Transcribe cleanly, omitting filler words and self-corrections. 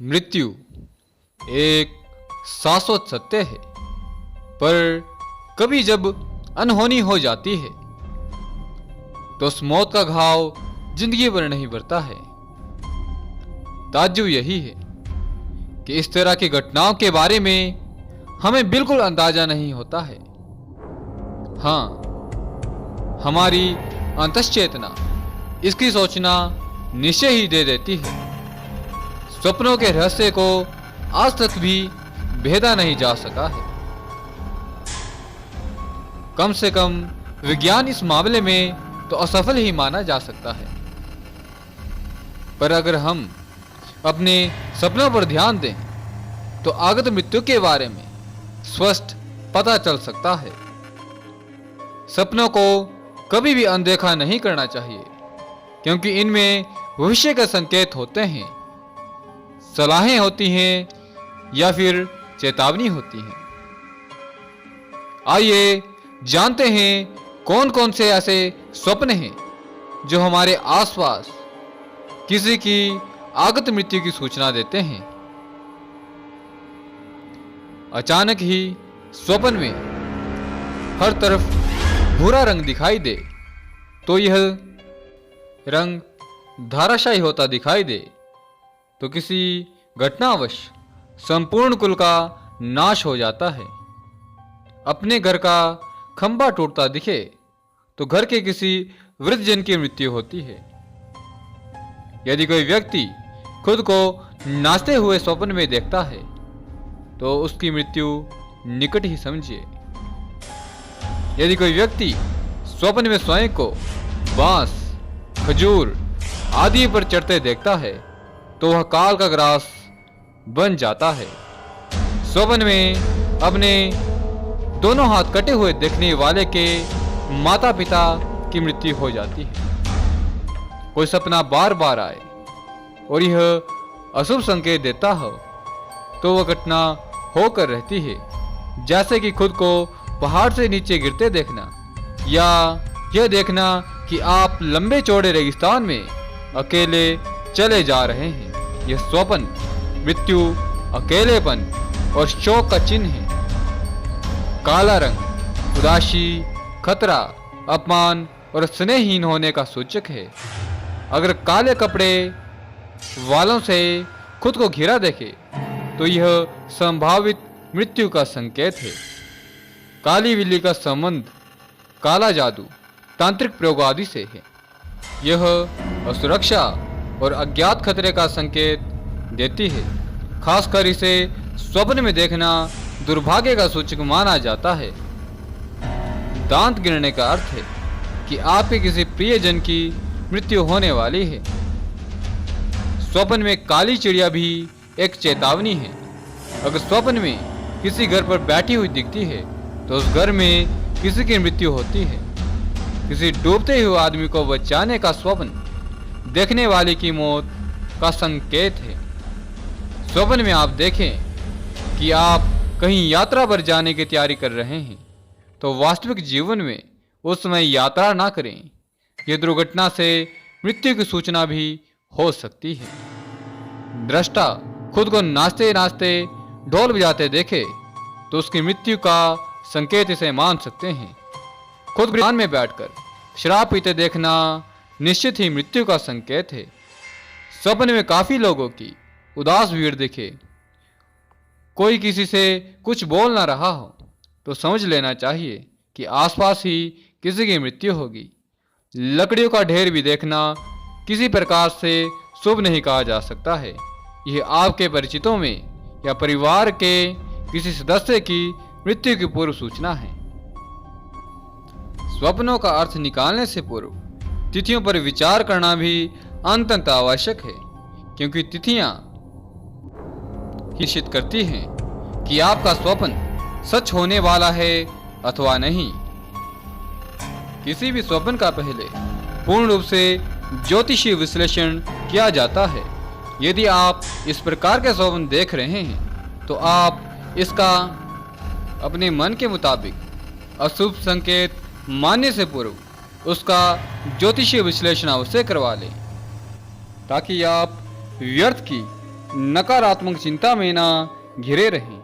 मृत्यु एक शाश्वत सत्य है, पर कभी जब अनहोनी हो जाती है तो उस मौत का घाव जिंदगी भर नहीं भरता है। ताज्जुब यही है कि इस तरह की घटनाओं के बारे में हमें बिल्कुल अंदाजा नहीं होता है। हाँ, हमारी अंतश्चेतना इसकी सूचना निश्चय ही दे देती है। स्वप्नों के रहस्य को आज तक भी भेदा नहीं जा सका है। कम से कम विज्ञान इस मामले में तो असफल ही माना जा सकता है। पर अगर हम अपने सपनों पर ध्यान दें तो आगत मृत्यु के बारे में स्पष्ट पता चल सकता है। सपनों को कभी भी अनदेखा नहीं करना चाहिए, क्योंकि इनमें भविष्य के संकेत होते हैं, सलाहें होती हैं या फिर चेतावनी होती हैं। आइए जानते हैं कौन कौन से ऐसे स्वप्न हैं जो हमारे आसपास किसी की आगत मृत्यु की सूचना देते हैं। अचानक ही स्वप्न में हर तरफ भूरा रंग दिखाई दे तो यह रंग धाराशायी होता दिखाई दे तो किसी घटनावश संपूर्ण कुल का नाश हो जाता है। अपने घर का खंभा टूटता दिखे तो घर के किसी वृद्धजन की मृत्यु होती है। यदि कोई व्यक्ति खुद को नाचते हुए स्वप्न में देखता है तो उसकी मृत्यु निकट ही समझिए। यदि कोई व्यक्ति स्वप्न में स्वयं को बांस, खजूर आदि पर चढ़ते देखता है तो वह काल का ग्रास बन जाता है। स्वप्न में अपने दोनों हाथ कटे हुए देखने वाले के माता पिता की मृत्यु हो जाती है। कोई सपना बार बार आए और यह अशुभ संकेत देता हो तो वह घटना होकर रहती है, जैसे कि खुद को पहाड़ से नीचे गिरते देखना या यह देखना कि आप लंबे चौड़े रेगिस्तान में अकेले चले जा रहे हैं। यह स्वप्न मृत्यु, अकेलेपन और शोक का चिन्ह है। काला रंग उदासी, खतरा, अपमान और स्नेहहीन होने का सूचक है। अगर काले कपड़े वालों से खुद को घिरा देखे तो यह संभावित मृत्यु का संकेत है। काली बिल्ली का संबंध काला जादू, तांत्रिक प्रयोग आदि से है। यह असुरक्षा और अज्ञात खतरे का संकेत देती है। खासकर इसे स्वप्न में देखना दुर्भाग्य का सूचक माना जाता है। दांत गिरने का अर्थ है कि आपके किसी प्रियजन की मृत्यु होने वाली है। स्वप्न में काली चिड़िया भी एक चेतावनी है। अगर स्वप्न में किसी घर पर बैठी हुई दिखती है तो उस घर में किसी की मृत्यु होती है। किसी डूबते हुए आदमी को बचाने का स्वप्न देखने वाले की मौत का संकेत है। स्वप्न में आप देखें कि आप कहीं यात्रा पर जाने की तैयारी कर रहे हैं तो वास्तविक जीवन में उस समय यात्रा ना करें। यह दुर्घटना से मृत्यु की सूचना भी हो सकती है। दृष्टा खुद को नाचते नाचते ढोल बजाते देखे तो उसकी मृत्यु का संकेत इसे मान सकते हैं। खुद ग्राम में बैठकर शराब पीते देखना निश्चित ही मृत्यु का संकेत है। स्वप्न में काफी लोगों की उदास भीड़ दिखे, कोई किसी से कुछ बोल ना रहा हो तो समझ लेना चाहिए कि आसपास ही किसी की मृत्यु होगी। लकड़ियों का ढेर भी देखना किसी प्रकार से शुभ नहीं कहा जा सकता है। यह आपके परिचितों में या परिवार के किसी सदस्य की मृत्यु की पूर्व सूचना है। स्वप्नों का अर्थ निकालने से पूर्व तिथियों पर विचार करना भी अत्यंत आवश्यक है, क्योंकि तिथियां निश्चित करती हैं कि आपका स्वप्न सच होने वाला है अथवा नहीं। किसी भी स्वप्न का पहले पूर्ण रूप से ज्योतिषीय विश्लेषण किया जाता है। यदि आप इस प्रकार के स्वप्न देख रहे हैं तो आप इसका अपने मन के मुताबिक अशुभ संकेत मानने से पूर्व उसका ज्योतिषीय विश्लेषण अवश्य करवा लें, ताकि आप व्यर्थ की नकारात्मक चिंता में ना घिरे रहें।